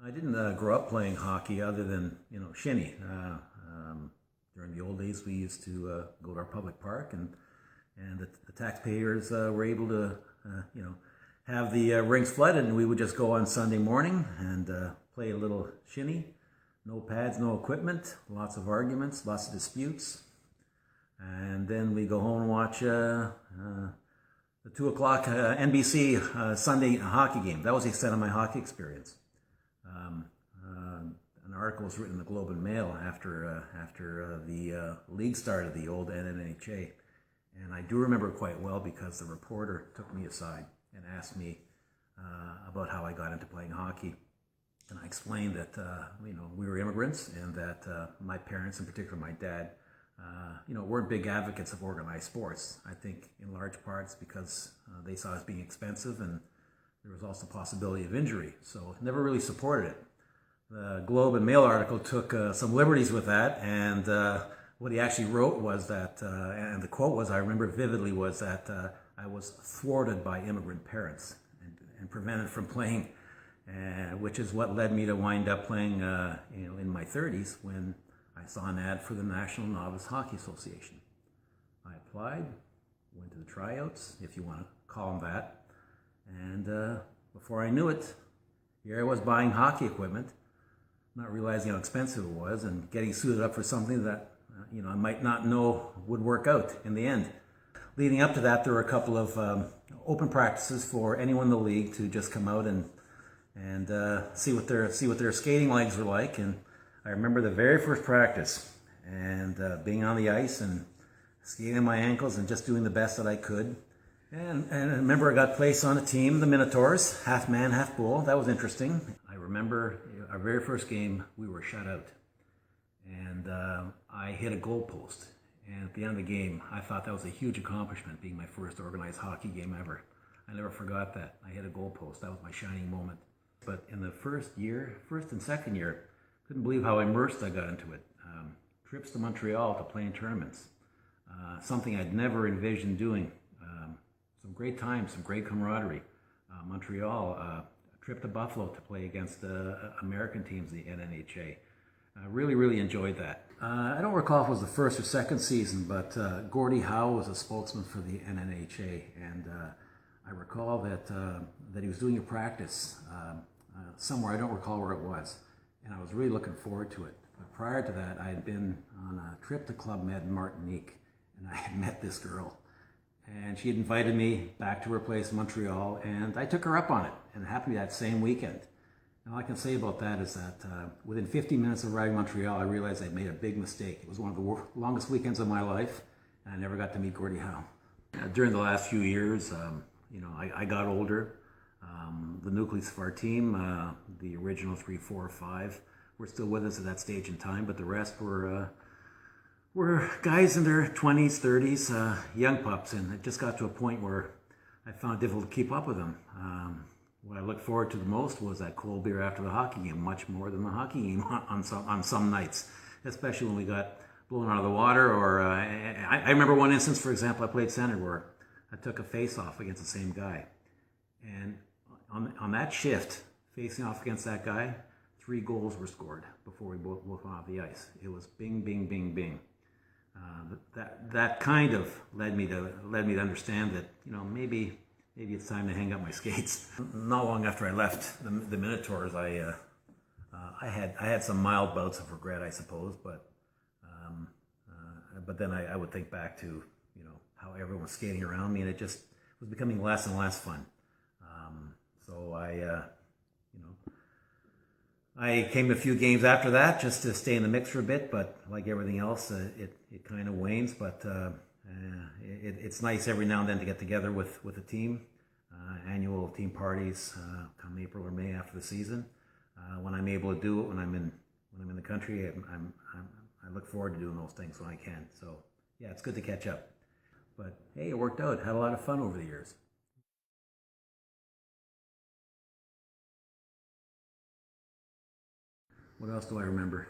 I didn't grow up playing hockey other than, shinny. During the old days, we used to go to our public park, and the taxpayers were able to, have the rinks flooded, and we would just go on Sunday morning and play a little shinny. No pads, no equipment, lots of arguments, lots of disputes. And then we go home and watch the 2 o'clock NBC Sunday hockey game. That was the extent of my hockey experience. An article was written in the Globe and Mail after the league started, the old NNHA. And I do remember it quite well because the reporter took me aside and asked me about how I got into playing hockey. And I explained that, we were immigrants and that my parents, in particular my dad, weren't big advocates of organized sports. I think in large parts because they saw it as being expensive and there was also the possibility of injury. So never really supported it. The Globe and Mail article took some liberties with that, and what he actually wrote was that, and the quote was, I remember vividly, was that I was thwarted by immigrant parents and prevented from playing, which is what led me to wind up playing in my 30s when I saw an ad for the National Novice Hockey Association. I applied, went to the tryouts, if you want to call them that, and before I knew it, here I was buying hockey equipment, not realizing how expensive it was, and getting suited up for something that I might not know would work out in the end. Leading up to that, there were a couple of open practices for anyone in the league to just come out and see what their skating legs were like. And I remember the very first practice and being on the ice and skating my ankles and just doing the best that I could. And I remember I got placed on a team, the Minotaurs, half man, half bull. That was interesting. I remember our very first game, we were shut out. And I hit a goal post. And at the end of the game, I thought that was a huge accomplishment, being my first organized hockey game ever. I never forgot that. I hit a goal post. That was my shining moment. But in the first and second year, couldn't believe how immersed I got into it. Trips to Montreal to play in tournaments. Something I'd never envisioned doing. Some great times, some great camaraderie. Montreal, a trip to Buffalo to play against American teams, the NNHA. I really, really enjoyed that. I don't recall if it was the first or second season, but Gordie Howe was a spokesman for the NNHA, and I recall that he was doing a practice somewhere. I don't recall where it was, and I was really looking forward to it. But prior to that, I had been on a trip to Club Med in Martinique, and I had met this girl. And she had invited me back to her place in Montreal, and I took her up on it, and it happened to be that same weekend. And all I can say about that is that within 15 minutes of arriving in Montreal, I realized I'd made a big mistake. It was one of the longest weekends of my life, and I never got to meet Gordie Howe. During the last few years, I got older. The nucleus of our team, the original 3, 4, 5, were still with us at that stage in time, but the rest were guys in their 20s, 30s, young pups, and it just got to a point where I found it difficult to keep up with them. What I looked forward to the most was that cold beer after the hockey game, much more than the hockey game on some nights, especially when we got blown out of the water. Or I remember one instance, for example, I played center where I took a face-off against the same guy. And on that shift, facing off against that guy, 3 goals were scored before we both went off the ice. It was bing, bing, bing, bing. That kind of led me to understand that maybe it's time to hang up my skates. Not long after I left the Minotaurs, I had some mild bouts of regret, I suppose, but then I would think back to how everyone was skating around me, and it just was becoming less and less fun. So I came to a few games after that just to stay in the mix for a bit, but like everything else, it kind of wanes. But it's nice every now and then to get together with the team. Annual team parties come April or May after the season. When I'm able to do it, when I'm in the country, I look forward to doing those things when I can. So yeah, it's good to catch up. But hey, it worked out. Had a lot of fun over the years. What else do I remember?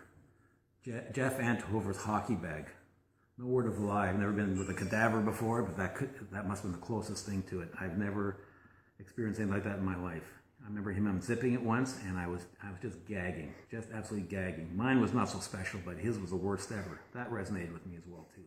Jeff Anthover's hockey bag. No word of a lie. I've never been with a cadaver before, but that must have been the closest thing to it. I've never experienced anything like that in my life. I remember him unzipping it once, and I was just gagging, just absolutely gagging. Mine was not so special, but his was the worst ever. That resonated with me as well too.